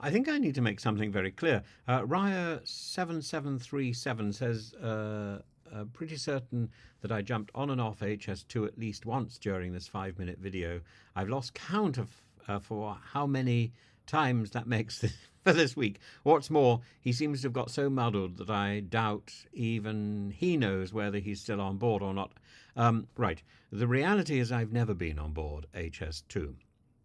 I think I need to make something very clear. Raya7737 says, pretty certain that I jumped on and off HS2 at least once during this 5 minute video. I've lost count of for how many times that makes for this week. What's more, he seems to have got so muddled that I doubt even he knows whether he's still on board or not. Right. The reality is I've never been on board HS2.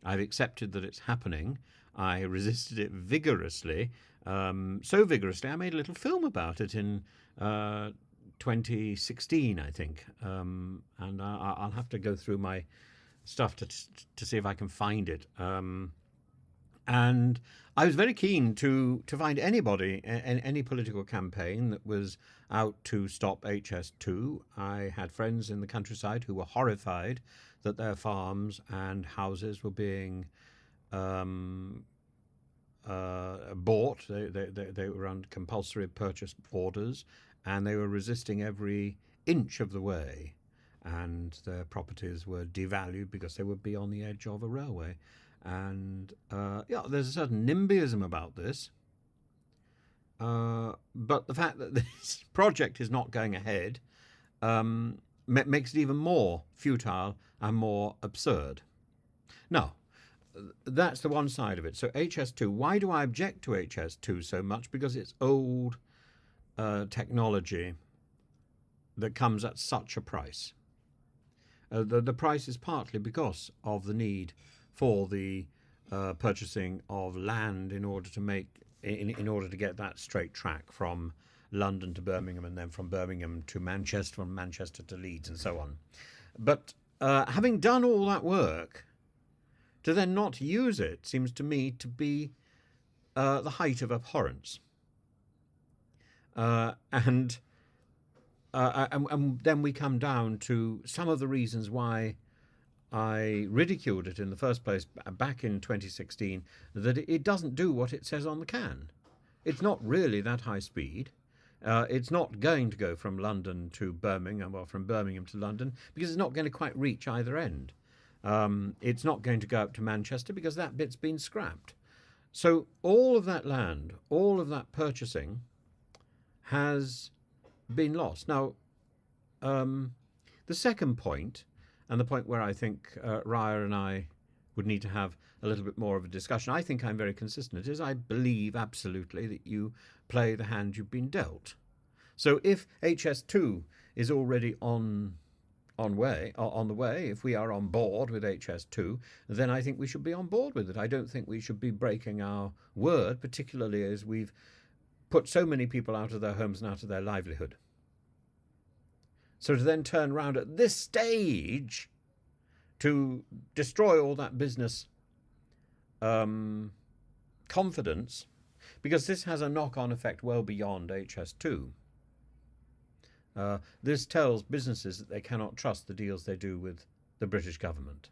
I've accepted that it's happening. I resisted it vigorously, so vigorously I made a little film about it in 2016, I think, and I'll have to go through my stuff to see if I can find it. And I was very keen to find anybody, any political campaign that was out to stop HS2. I had friends in the countryside who were horrified that their farms and houses were being bought. They were under compulsory purchase orders, and they were resisting every inch of the way. And their properties were devalued because they would be on the edge of a railway. And there's a certain NIMBYism about this. But the fact that this project is not going ahead makes it even more futile and more absurd. Now, that's the one side of it. So HS2, why do I object to HS2 so much? Because it's old technology that comes at such a price. The price is partly because of the need for the purchasing of land in order to make in order to get that straight track from London to Birmingham, and then from Birmingham to Manchester, from Manchester to Leeds, and so on. But having done all that work, to then not use it seems to me to be the height of abhorrence. And then we come down to some of the reasons why I ridiculed it in the first place back in 2016, that it doesn't do what it says on the can. It's not really that high speed. It's not going to go from London to Birmingham, or from Birmingham to London, because it's not going to quite reach either end. It's not going to go up to Manchester because that bit's been scrapped. So all of that land, all of that purchasing has been lost. Now, the second point, and the point where I think Raya and I would need to have a little bit more of a discussion, I think I'm very consistent, is I believe absolutely that you play the hand you've been dealt. So if HS2 is already on the way, if we are on board with HS2, then I think we should be on board with it. I don't think we should be breaking our word, particularly as we've put so many people out of their homes and out of their livelihood. So to then turn around at this stage to destroy all that business confidence, because this has a knock-on effect well beyond HS2. This tells businesses that they cannot trust the deals they do with the British government.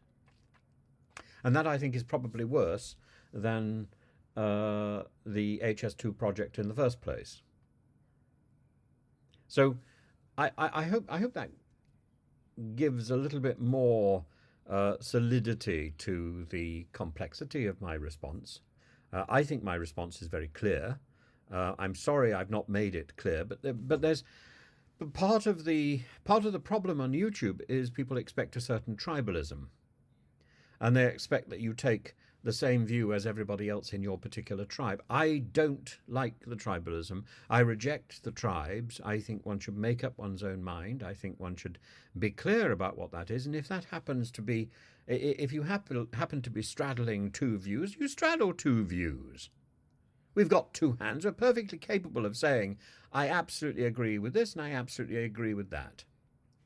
And that, I think, is probably worse than the HS2 project in the first place. So I hope that gives a little bit more solidity to the complexity of my response. I think my response is very clear. I'm sorry I've not made it clear, but there's part of the problem on YouTube is people expect a certain tribalism, and they expect that you take the same view as everybody else in your particular tribe. I don't like the tribalism. I reject the tribes. I think one should make up one's own mind. I think one should be clear about what that is. And if that happens to be, if you happen to be straddling two views, you straddle two views. We've got two hands. We're perfectly capable of saying, I absolutely agree with this and I absolutely agree with that.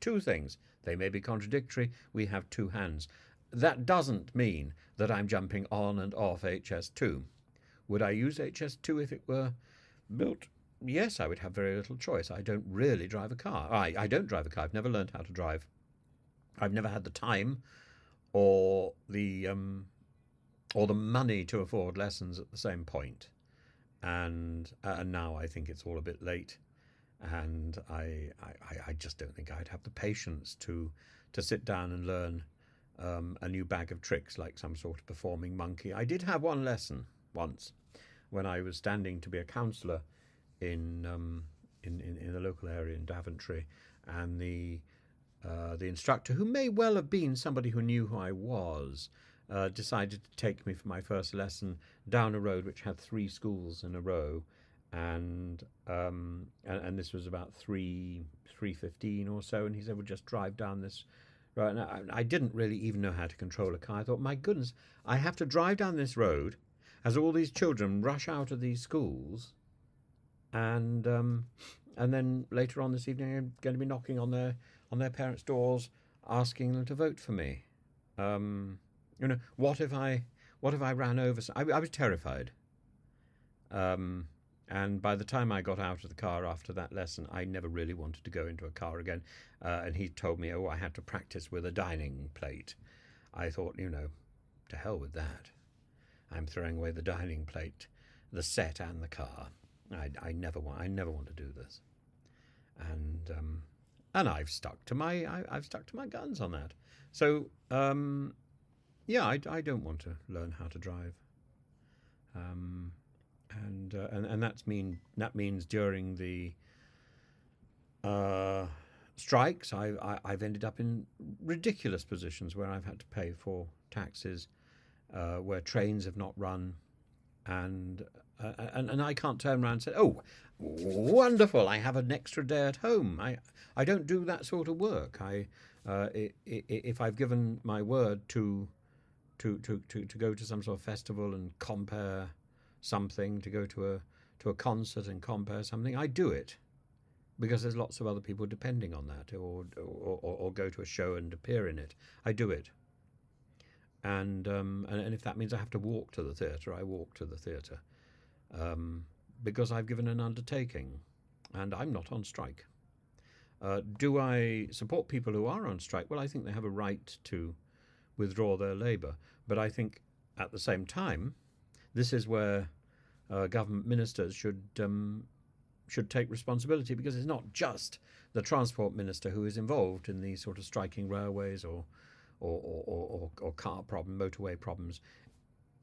Two things. They may be contradictory. We have two hands. That doesn't mean that I'm jumping on and off HS2. Would I use HS2 if it were built? Yes, I would have very little choice. I don't really drive a car. I don't drive a car. I've never learned how to drive. I've never had the time or the money to afford lessons at the same point. And now I think it's all a bit late, and I just don't think I'd have the patience to sit down and learn a new bag of tricks like some sort of performing monkey. I did have one lesson once, when I was standing to be a counsellor in, in the local area in Daventry, and the instructor, who may well have been somebody who knew who I was, decided to take me for my first lesson down a road which had 3 schools in a row, and this was about 3:15 or so, and he said, "We'll just drive down this." Right, and I didn't really even know how to control a car. I thought, my goodness, I have to drive down this road as all these children rush out of these schools, and then later on this evening, I'm going to be knocking on their parents' doors, asking them to vote for me. What if I ran over? I was terrified. And by the time I got out of the car after that lesson, I never really wanted to go into a car again. And he told me, I had to practice with a dining plate. I thought, to hell with that. I'm throwing away the dining plate, the set, and the car. I never want to do this. And I've stuck to my guns on that. So I don't want to learn how to drive. And that means during the strikes, I've ended up in ridiculous positions where I've had to pay for taxis, where trains have not run, and I can't turn around and say, "Oh, wonderful! I have an extra day at home." I don't do that sort of work. If I've given my word to go to some sort of festival and compare something, to go to a concert and compare something, I do it because there's lots of other people depending on that, or go to a show and appear in it. I do it, and if that means I have to walk to the theatre, I walk to the theatre, because I've given an undertaking, and I'm not on strike. Do I support people who are on strike? Well, I think they have a right to withdraw their labour, but I think at the same time, this is where government ministers should take responsibility, because it's not just the transport minister who is involved in these sort of striking railways or car problem, motorway problems.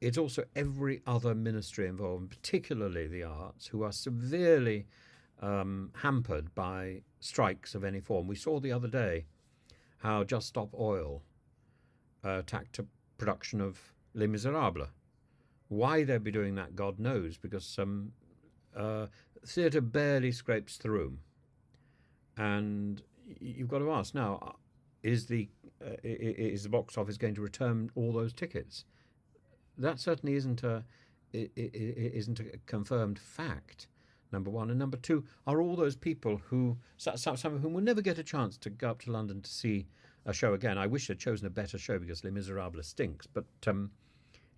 It's also every other ministry involved, particularly the arts, who are severely hampered by strikes of any form. We saw the other day how Just Stop Oil attacked a production of Les Miserables. Why they'd be doing that, God knows, because some theatre barely scrapes through. And you've got to ask now, is the box office going to return all those tickets? That certainly isn't a confirmed fact, number one. And number two, are all those people who, some of whom will never get a chance to go up to London to see a show again. I wish they'd chosen a better show, because Les Miserables stinks, but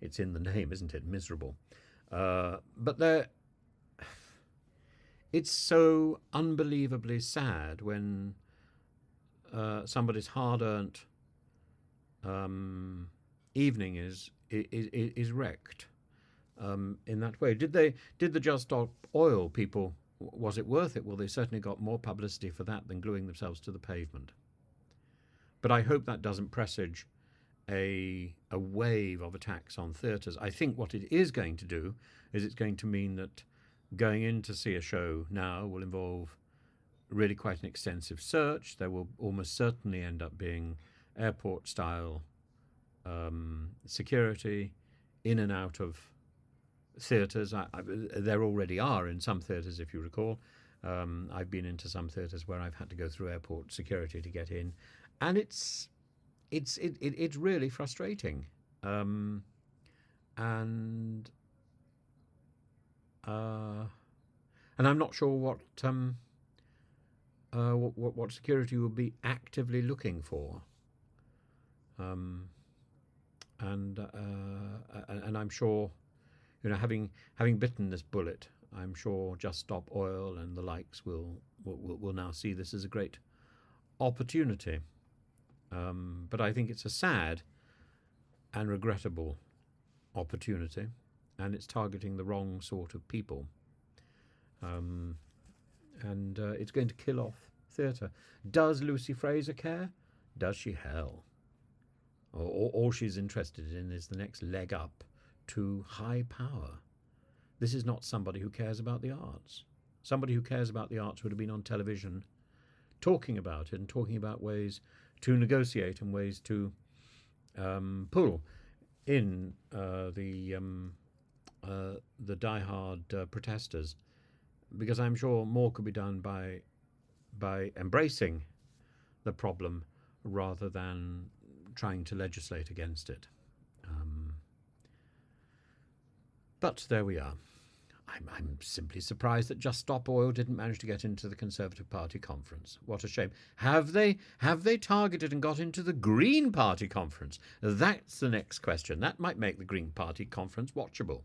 it's in the name, isn't it? Miserable. But it's so unbelievably sad when somebody's hard-earned evening is wrecked in that way. Did the Just Stop Oil people, was it worth it? Well, they certainly got more publicity for that than gluing themselves to the pavement. But I hope that doesn't presage a wave of attacks on theatres. I think what it is going to do is it's going to mean that going in to see a show now will involve really quite an extensive search. There will almost certainly end up being airport-style security in and out of theatres. There already are in some theatres, if you recall. I've been into some theatres where I've had to go through airport security to get in, and it's really frustrating. And I'm not sure what security will be actively looking for. And I'm sure, having bitten this bullet, I'm sure Just Stop Oil and the likes will now see this as a great opportunity. But I think it's a sad and regrettable opportunity, and it's targeting the wrong sort of people. And it's going to kill off theatre. Does Lucy Fraser care? Does she? Hell. All she's interested in is the next leg up to high power. This is not somebody who cares about the arts. Somebody who cares about the arts would have been on television talking about it and talking about ways to negotiate and ways to pull in the die-hard protesters, because I'm sure more could be done by embracing the problem rather than trying to legislate against it. But there we are. I'm simply surprised that Just Stop Oil didn't manage to get into the Conservative Party conference. What a shame. Have they targeted and got into the Green Party conference? That's the next question. That might make the Green Party conference watchable.